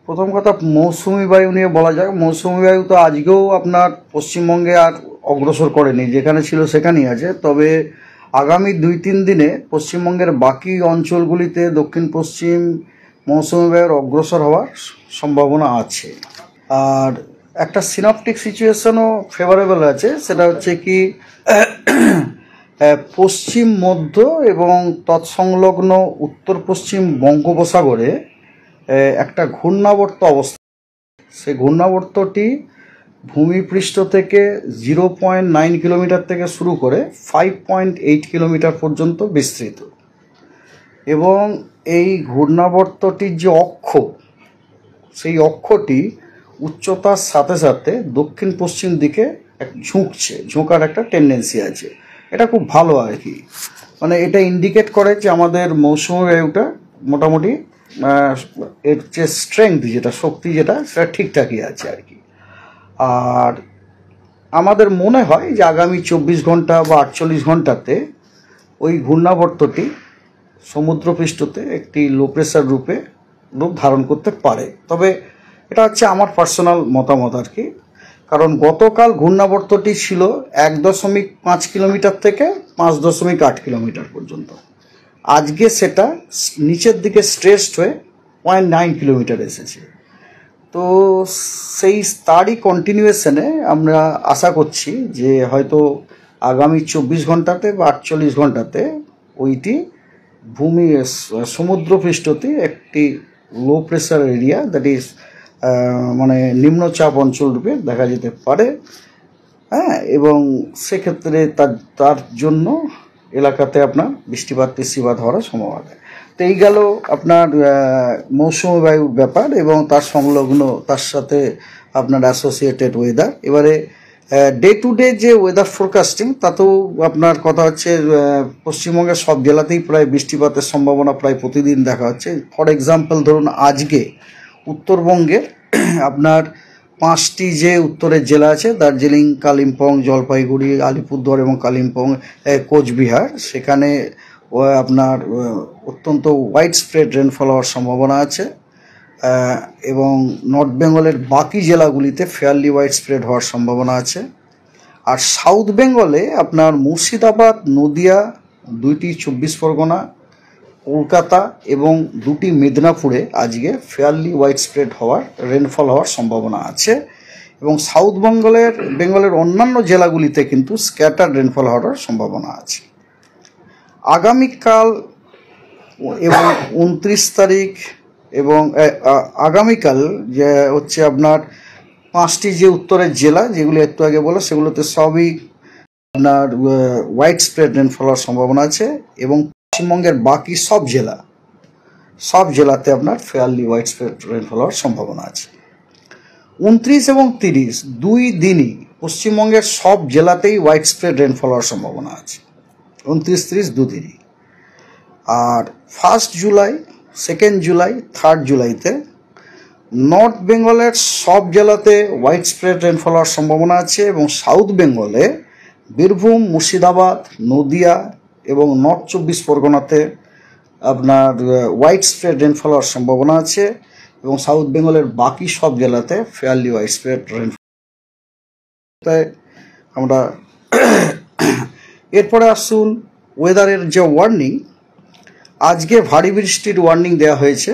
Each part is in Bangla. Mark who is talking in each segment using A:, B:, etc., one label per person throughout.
A: প্রথম কথা মৌসুমি বায়ু নিয়ে বলা যাক। মৌসুমি বায়ু তো আজকেও আপনার পশ্চিমবঙ্গে আর অগ্রসর করেনি, যেখানে ছিল সেখানেই আছে। তবে আগামী 2-3 দিনে পশ্চিমবঙ্গের বাকি অঞ্চলগুলিতে দক্ষিণ পশ্চিম মৌসুমি বায়ুর অগ্রসর হওয়ার সম্ভাবনা আছে। আর একটা সিনপটিক সিচুয়েশনও ফেভারেবল আছে, সেটা হচ্ছে কি পশ্চিম মধ্য এবং তৎসংলগ্ন উত্তর পশ্চিম বঙ্গোপসাগরে একটা ঘূর্ণাবর্ত অবস্থা। সেই ঘূর্ণাবর্তটি ভূমিপৃষ্ঠ থেকে 0.9 কিলোমিটার থেকে শুরু করে 5.8 কিলোমিটার পর্যন্ত বিস্তৃত। এবং এই ঘূর্ণাবর্তটির যে অক্ষ, সেই অক্ষটি উচ্চতার সাথে সাথে দক্ষিণ পশ্চিম দিকে ঝোঁকার একটা টেন্ডেন্সি আছে। এটা খুব ভালো আর কি, মানে এটা ইন্ডিকেট করে যে আমাদের মৌসুমি বায়ুটা মোটামুটি এর যে স্ট্রেংথ, যেটা শক্তি, যেটা সেটা ঠিকঠাকই আছে আর কি। আর আমাদের মনে হয় যে আগামী 24 ঘন্টা বা 48 ঘন্টাতে ওই ঘূর্ণাবর্তটি সমুদ্রপৃষ্ঠতে একটি লো প্রেসার রূপ ধারণ করতে পারে। তবে এটা হচ্ছে আমার পার্সোনাল মতামত আর কি, কারণ গতকাল ঘূর্ণাবর্তটি ছিল 1.5 কিলোমিটার থেকে 5.8 কিলোমিটার পর্যন্ত। আজকে সেটা নিচের দিকে স্ট্রেচড হয়ে 0.9 কিলোমিটার এসেছে। তো সেই তারই কন্টিনিউয়েশনে আমরা আশা করছি যে হয়তো আগামী 24 ঘন্টাতে বা 48 ঘন্টাতে ওইটি সমুদ্রপৃষ্ঠতে একটি low pressure area, that is মানে নিম্নচাপ অঞ্চল রূপে দেখা যেতে পারে। হ্যাঁ, এবং সেক্ষেত্রে তার জন্য এলাকাতে আপনার বৃষ্টিপাত হওয়ার সম্ভাবনা। তো এই গেল আপনার মৌসুমি বায়ুর ব্যাপার এবং তার সংলগ্ন, তার সাথে আপনার অ্যাসোসিয়েটেড ওয়েদার। এবারে ডে টু ডে যে ওয়েদার ফোরকাস্টিং, তাতেও আপনার কথা হচ্ছে পশ্চিমবঙ্গের সব জেলাতেই প্রায় বৃষ্টিপাতের সম্ভাবনা প্রায় প্রতিদিন দেখা হচ্ছে। ফর এক্সাম্পল ধরুন, আজকে উত্তরবঙ্গের আপনার 5টি যে উত্তরের জেলা আছে, দার্জিলিং, কালিম্পং, জলপাইগুড়ি, আলিপুরদুয়ার এবং কালিম্পং, কোচবিহার, সেখানে আপনার অত্যন্ত ওয়াইড স্প্রেড রেনফল হওয়ার সম্ভাবনা আছে। এবং নর্থ বেঙ্গলের বাকি জেলাগুলিতে ফেয়ারলি ওয়াইড স্প্রেড হওয়ার সম্ভাবনা আছে। আর সাউথ বেঙ্গলে আপনার মুর্শিদাবাদ, নদিয়া, 2টি 24 পরগনা, কলকাতা এবং 2টি মেদিনীপুরে আজকে ফেয়ারলি ওয়াইড স্প্রেড রেনফল হওয়ার সম্ভাবনা আছে। এবং সাউথ বেঙ্গলের অন্যান্য জেলাগুলিতে কিন্তু স্ক্যাটার রেনফল হওয়ার সম্ভাবনা আছে। আগামীকাল এবং 29 তারিখ এবং আগামীকাল যে হচ্ছে আপনার 5টি যে উত্তরের জেলা, যেগুলো একটু আগে বলা, সেগুলোতে সবই আপনার ওয়াইড স্প্রেড রেনফল হওয়ার সম্ভাবনা আছে। এবং পশ্চিমবঙ্গের বাকি সব জেলাতে আপনার ফেয়ারলি ওয়াইড স্প্রেড রেনফল হওয়ার সম্ভাবনা আছে। 29 এবং 30 2 দিনই পশ্চিমবঙ্গের সব জেলাতেই ওয়াইড স্প্রেড রেনফল হওয়ার সম্ভাবনা আছে। 29-30 2 দিনই। আর 1 জুলাই, 2 জুলাই, 3 জুলাইতে নর্থ বেঙ্গলের সব জেলাতে ওয়াইড স্প্রেড রেনফল হওয়ার সম্ভাবনা আছে। এবং সাউথ বেঙ্গলে বীরভূম, মুর্শিদাবাদ, নদিয়া এবং নর্থ 24 পরগনাতে আপনার ওয়াইড স্প্রেড রেনফল হওয়ার সম্ভাবনা আছে। এবং সাউথ বেঙ্গলের বাকি সব জেলাতে ফেয়ারলি ওয়াইড স্প্রেড রেনফল। আমরা এরপরে আসুন ওয়েদারের যে ওয়ার্নিং। আজকে ভারী বৃষ্টির ওয়ার্নিং দেওয়া হয়েছে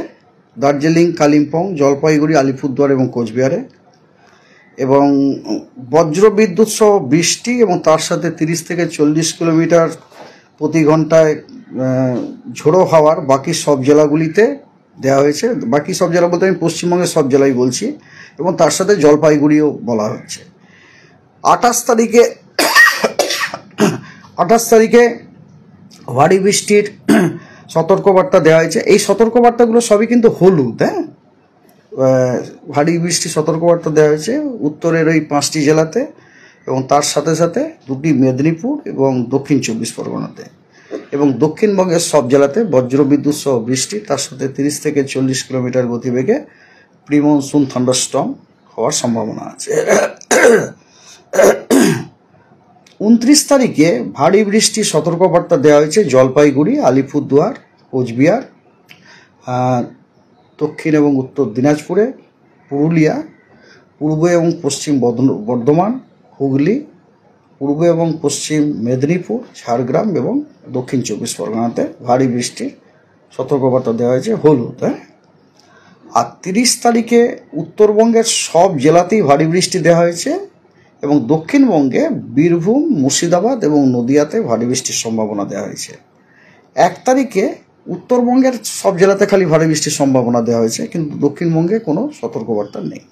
A: দার্জিলিং, কালিম্পং, জলপাইগুড়ি, আলিপুরদুয়ার এবং কোচবিহারে। এবং বজ্রবিদ্যুৎ সহ বৃষ্টি এবং তার সাথে 30 থেকে 40 কিলোমিটার প্রতি ঘন্টায় ঝোড়ো হাওয়ার বাকি সব জেলাগুলিতে দেওয়া হয়েছে। বাকি সব জেলা বলতে আমি পশ্চিমবঙ্গের সব জেলাই বলছি, এবং তার সাথে জলপাইগুড়িও বলা হচ্ছে। 28 তারিখে ভারী বৃষ্টির সতর্কবার্তা দেওয়া হয়েছে। এই সতর্কবার্তাগুলো সবই কিন্তু হলুদ। হ্যাঁ, ভারী বৃষ্টির সতর্কবার্তা দেওয়া হয়েছে উত্তরের ওই 5টি জেলাতে এবং তার সাথে সাথে 2টি মেদিনীপুর এবং দক্ষিণ 24 পরগনাতে। এবং দক্ষিণবঙ্গের সব জেলাতে বজ্রবিদ্যুৎ সহ বৃষ্টি, তার সাথে 30 থেকে 40 কিলোমিটার গতিবেগে প্রি মনসুন থান্ডারস্টর্ম হওয়ার সম্ভাবনা আছে। 29 তারিখে ভারী বৃষ্টির সতর্কবার্তা দেওয়া হয়েছে জলপাইগুড়ি, আলিপুরদুয়ার, কোচবিহার। তো দক্ষিণ এবং উত্তর দিনাজপুরে, পুরুলিয়া, পূর্ব এবং পশ্চিম বর্ধমান, হুগলি, পূর্ব এবং পশ্চিম মেদিনীপুর, ঝাড়গ্রাম এবং দক্ষিণ 24 পরগনাতে ভারী বৃষ্টির সতর্কবার্তা দেওয়া হয়েছে হলুদ। আর 30 তারিখে উত্তরবঙ্গের সব জেলাতেই ভারী বৃষ্টি দেওয়া হয়েছে এবং দক্ষিণবঙ্গে বীরভূম, মুর্শিদাবাদ এবং নদিয়াতে ভারী বৃষ্টির সম্ভাবনা দেওয়া হয়েছে। 1 তারিখে উত্তরবঙ্গের সব জেলাতে খালি ভারী বৃষ্টির সম্ভাবনা দেওয়া হয়েছে, কিন্তু দক্ষিণবঙ্গে কোনো সতর্কবার্তা নেই।